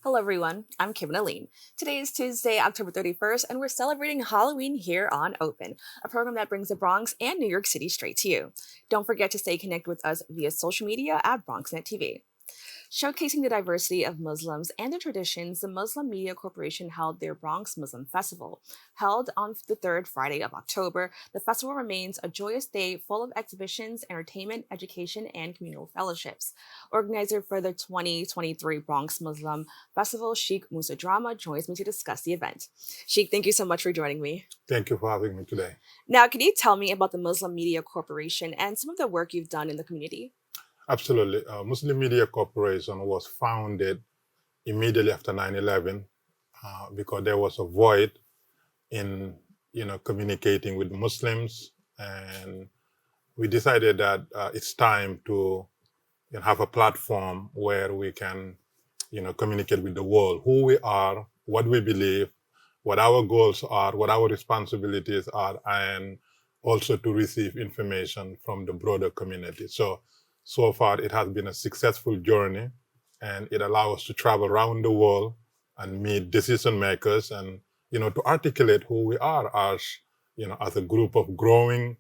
Hello, everyone. I'm Kibin Alleyne. Today is Tuesday, October 31st, and we're celebrating Halloween here on Open, a program that brings the Bronx and New York City straight to you. Don't forget to stay connected with us via social media at BronxNet TV. Showcasing the diversity of Muslims and their traditions, the Muslim Media Corporation held their Bronx Muslim Festival. Held on the third Friday of October, the festival remains a joyous day full of exhibitions, entertainment, education, and communal fellowships. Organizer for the 2023 Bronx Muslim Festival, Sheikh Musa Drammeh, joins me to discuss the event. Sheikh, thank you so much for joining me. Thank you for having me today. Now, can you tell me about the Muslim Media Corporation and some of the work you've done in the community? Absolutely. Muslim Media Corporation was founded immediately after 9/11 because there was a void in communicating with Muslims, and we decided that it's time to have a platform where we can communicate with the world who we are, what we believe, what our goals are, what our responsibilities are, and also to receive information from the broader community. So far, it has been a successful journey, and it allows us to travel around the world and meet decision makers and, to articulate who we are as a group of growing,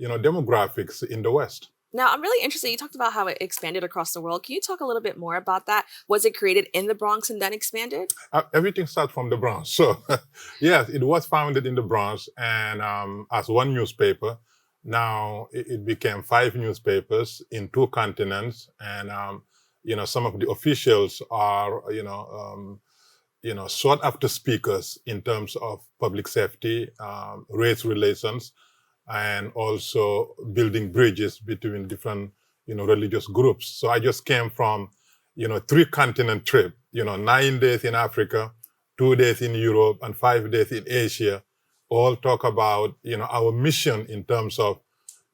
demographics in the West. Now, I'm really interested. You talked about how it expanded across the world. Can you talk a little bit more about that? Was it created in the Bronx and then expanded? Everything starts from the Bronx. So, yes, it was founded in the Bronx and as one newspaper. Now it became 5 newspapers in 2 continents, and some of the officials are sought after speakers in terms of public safety, race relations, and also building bridges between different religious groups. So I just came from 3 continent trip, 9 days in Africa, 2 days in Europe, and 5 days in Asia. All talk about our mission in terms of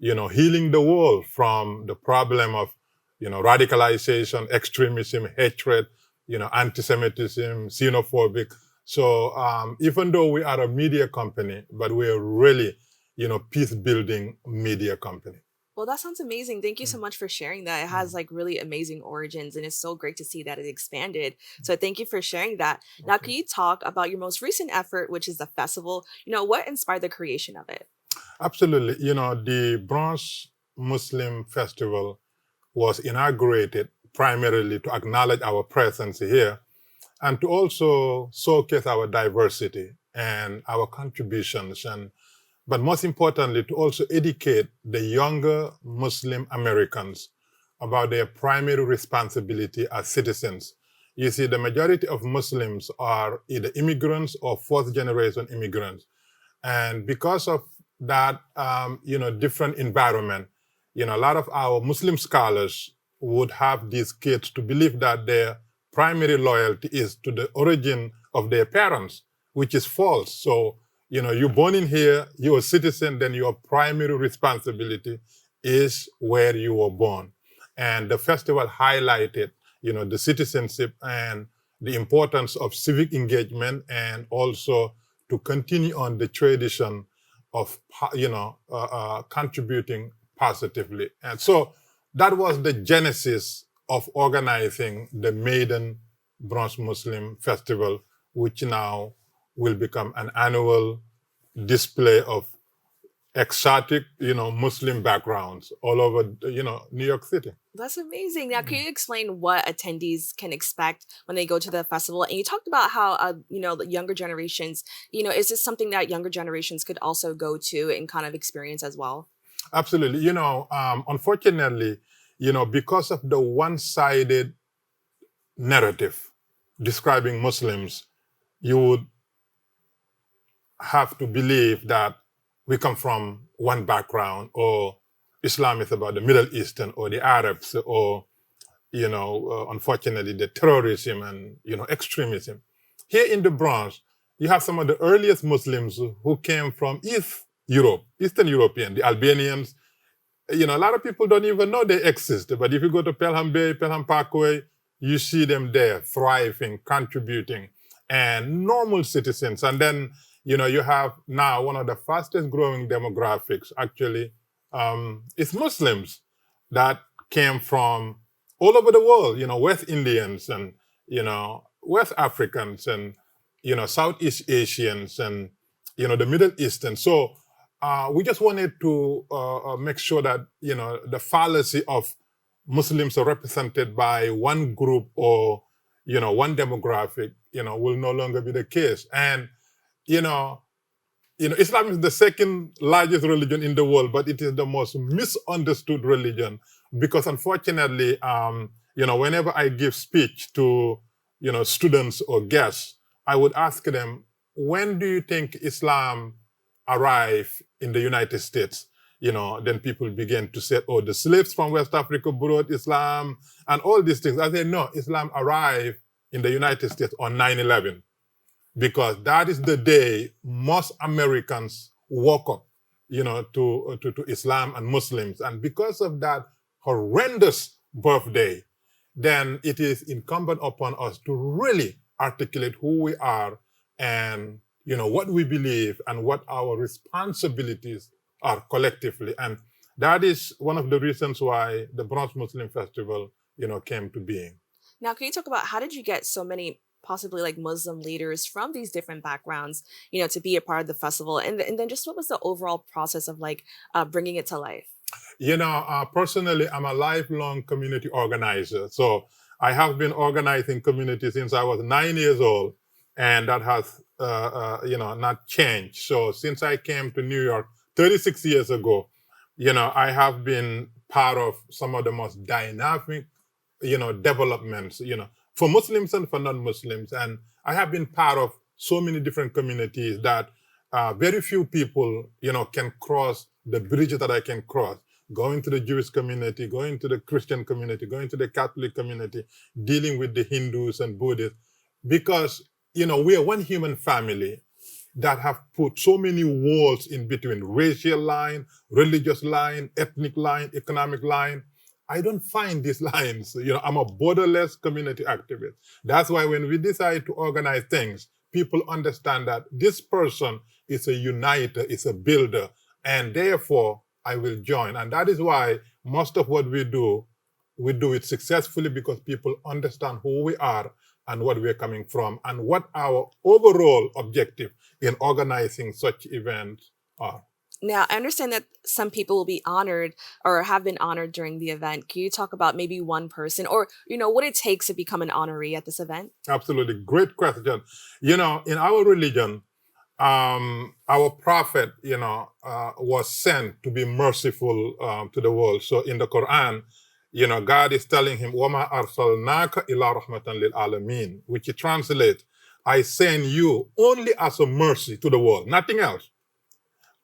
healing the world from the problem of radicalization, extremism, hatred, anti-Semitism, xenophobic. So even though we are a media company, but we are really peace-building media company. Well, that sounds amazing. Thank you so much for sharing that. It has like really amazing origins, and it's so great to see that it expanded. So thank you for sharing that. Now, can you talk about your most recent effort, which is the festival? What inspired the creation of it? Absolutely. The Bronx Muslim Festival was inaugurated primarily to acknowledge our presence here and to also showcase our diversity and our contributions, but most importantly, to also educate the younger Muslim Americans about their primary responsibility as citizens. You see, the majority of Muslims are either immigrants or fourth-generation immigrants. And because of that, different environment, a lot of our Muslim scholars would have these kids to believe that their primary loyalty is to the origin of their parents, which is false. So, you're born in here, you're a citizen, then your primary responsibility is where you were born. And the festival highlighted, the citizenship and the importance of civic engagement, and also to continue on the tradition of, contributing positively. And so that was the genesis of organizing the maiden Bronx Muslim Festival, which now will become an annual display of exotic, Muslim backgrounds all over, New York City. That's amazing. Now, can you explain what attendees can expect when they go to the festival? And you talked about how, the younger generations, is this something that younger generations could also go to and kind of experience as well? Absolutely. Unfortunately, because of the one-sided narrative describing Muslims, you would have to believe that we come from one background, or Islam is about the Middle Eastern or the Arabs, or, unfortunately, the terrorism and, extremism. Here in the Bronx, you have some of the earliest Muslims who came from Eastern European, the Albanians. A lot of people don't even know they exist. But if you go to Pelham Bay, Pelham Parkway, you see them there, thriving, contributing, and normal citizens. And then, you have now one of the fastest growing demographics, actually, is Muslims that came from all over the world, West Indians and, West Africans and, Southeast Asians and, the Middle Eastern. So we just wanted to make sure that, the fallacy of Muslims are represented by one group or, one demographic, will no longer be the case. And, you know, Islam is the second largest religion in the world, but it is the most misunderstood religion because unfortunately, whenever I give speech to, students or guests, I would ask them, when do you think Islam arrived in the United States? Then people begin to say, oh, the slaves from West Africa brought Islam and all these things. I say, no, Islam arrived in the United States on 9/11. Because that is the day most Americans woke up, to Islam and Muslims. And because of that horrendous birthday, then it is incumbent upon us to really articulate who we are and, what we believe and what our responsibilities are collectively. And that is one of the reasons why the Bronx Muslim Festival, came to being. Now, can you talk about how did you get so many possibly like Muslim leaders from these different backgrounds, to be a part of the festival? And then just what was the overall process of like bringing it to life? Personally, I'm a lifelong community organizer. So I have been organizing community since I was 9 years old, and that has, not changed. So since I came to New York 36 years ago, I have been part of some of the most dynamic, developments, for Muslims and for non-Muslims. And I have been part of so many different communities that very few people, can cross the bridges that I can cross. Going to the Jewish community, going to the Christian community, going to the Catholic community, dealing with the Hindus and Buddhists. Because, we are one human family that have put so many walls in between: racial line, religious line, ethnic line, economic line. I don't find these lines. I'm a borderless community activist. That's why when we decide to organize things, people understand that this person is a uniter, is a builder, and therefore I will join. And that is why most of what we do it successfully because people understand who we are and what we're coming from and what our overall objective in organizing such events are. Now, I understand that some people will be honored or have been honored during the event. Can you talk about maybe one person or, what it takes to become an honoree at this event? Absolutely. Great question. In our religion, our prophet, was sent to be merciful to the world. So in the Quran, God is telling him, وَمَا أَرْسَلْنَاكَ إِلَىٰ رَحْمَةً لِلْعَالَمِينَ, which translates, I send you only as a mercy to the world, nothing else.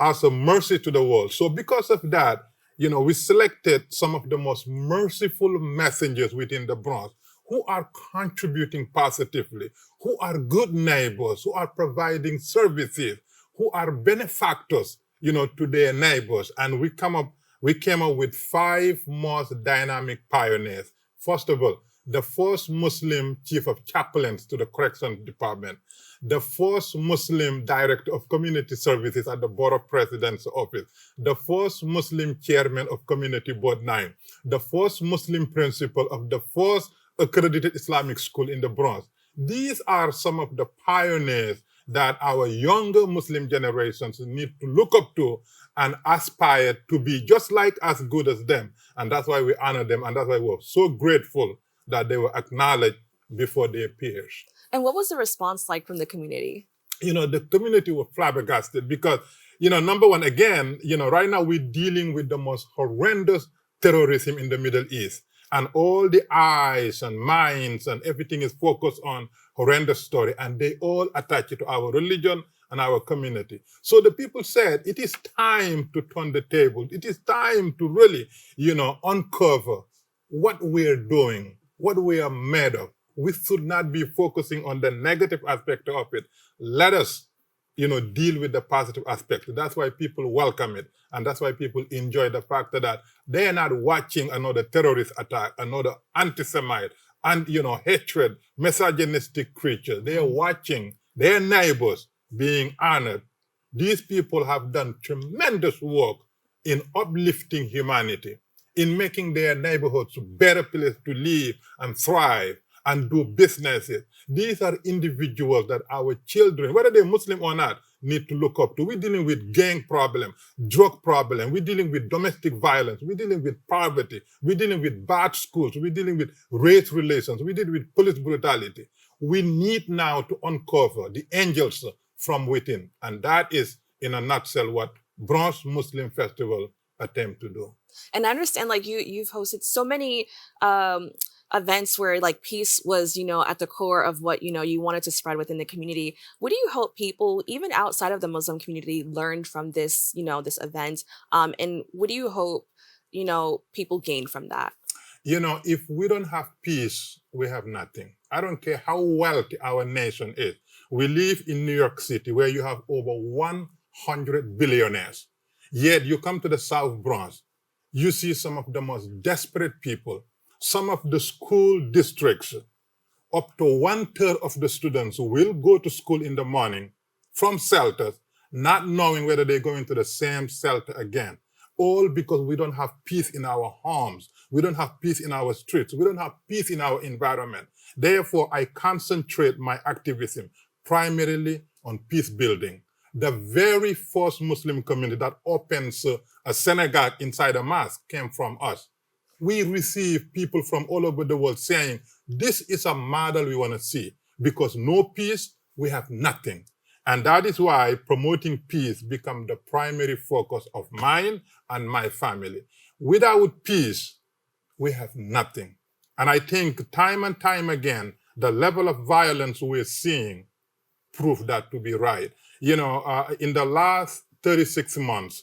As a mercy to the world. So because of that, we selected some of the most merciful messengers within the Bronx who are contributing positively, who are good neighbors, who are providing services, who are benefactors, to their neighbors. And we came up with 5 most dynamic pioneers. First of all, the first Muslim chief of chaplains to the corrections department, the first Muslim director of community services at the Borough President's office, the first Muslim chairman of Community Board 9, the first Muslim principal of the first accredited Islamic school in the Bronx. These are some of the pioneers that our younger Muslim generations need to look up to and aspire to be just like as good as them. And that's why we honor them. And that's why we're so grateful that they were acknowledged before their peers. And what was the response like from the community? The community was flabbergasted because, number one, again, right now we're dealing with the most horrendous terrorism in the Middle East. And all the eyes and minds and everything is focused on horrendous story. And they all attach it to our religion and our community. So the people said, it is time to turn the table. It is time to really, uncover what we're doing, what we are made of. We should not be focusing on the negative aspect of it. Let us, deal with the positive aspect. That's why people welcome it. And that's why people enjoy the fact that they are not watching another terrorist attack, another anti-Semite, and, hatred, misogynistic creature. They are watching their neighbors being honored. These people have done tremendous work in uplifting humanity, in making their neighborhoods a better place to live and thrive. and do businesses. These are individuals that our children, whether they're Muslim or not, need to look up to. We're dealing with gang problem, drug problem. We're dealing with domestic violence. We're dealing with poverty. We're dealing with bad schools. We're dealing with race relations. We're dealing with police brutality. We need now to uncover the angels from within. And that is, in a nutshell, what Bronx Muslim Festival attempt to do. And I understand, like, you've hosted so many events where like peace was, at the core of what, you wanted to spread within the community. What do you hope people, even outside of the Muslim community, learned from this, this event? And what do you hope, people gain from that? If we don't have peace, we have nothing. I don't care how wealthy our nation is. We live in New York City, where you have over 100 billionaires. Yet you come to the South Bronx, you see some of the most desperate people. Some of the school districts, up to 1/3 of the students will go to school in the morning from shelters, not knowing whether they're going to the same shelter again. All because we don't have peace in our homes. We don't have peace in our streets. We don't have peace in our environment. Therefore, I concentrate my activism primarily on peace building. The very first Muslim community that opens a synagogue inside a mosque came from us. We receive people from all over the world saying, this is a model we want to see, because no peace, we have nothing. And that is why promoting peace becomes the primary focus of mine and my family. Without peace, we have nothing. And I think time and time again, the level of violence we're seeing prove that to be right. In the last 36 months,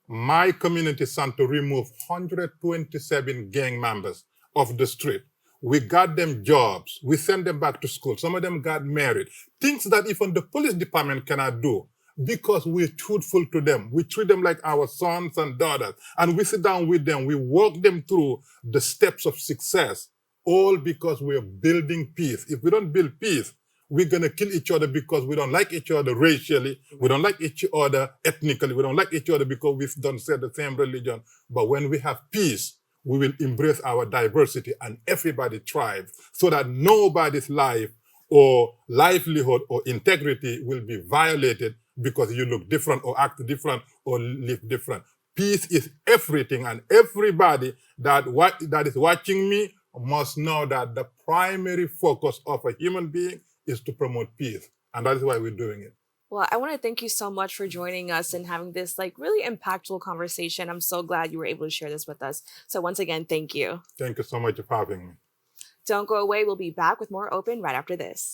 my community sent to remove 127 gang members off the street. We got them jobs. We sent them back to school. Some of them got married. Things that even the police department cannot do, because we're truthful to them. We treat them like our sons and daughters. And we sit down with them. We walk them through the steps of success, all because we're building peace. If we don't build peace, we're going to kill each other because we don't like each other racially. We don't like each other ethnically. We don't like each other because we don't share the same religion. But when we have peace, we will embrace our diversity and everybody thrives, so that nobody's life or livelihood or integrity will be violated because you look different or act different or live different. Peace is everything, and everybody that is watching me must know that the primary focus of a human being is to promote peace. And that is why we're doing it. Well, I want to thank you so much for joining us and having this really impactful conversation. I'm so glad you were able to share this with us. So once again, thank you. Thank you so much for having me. Don't go away. We'll be back with more Open right after this.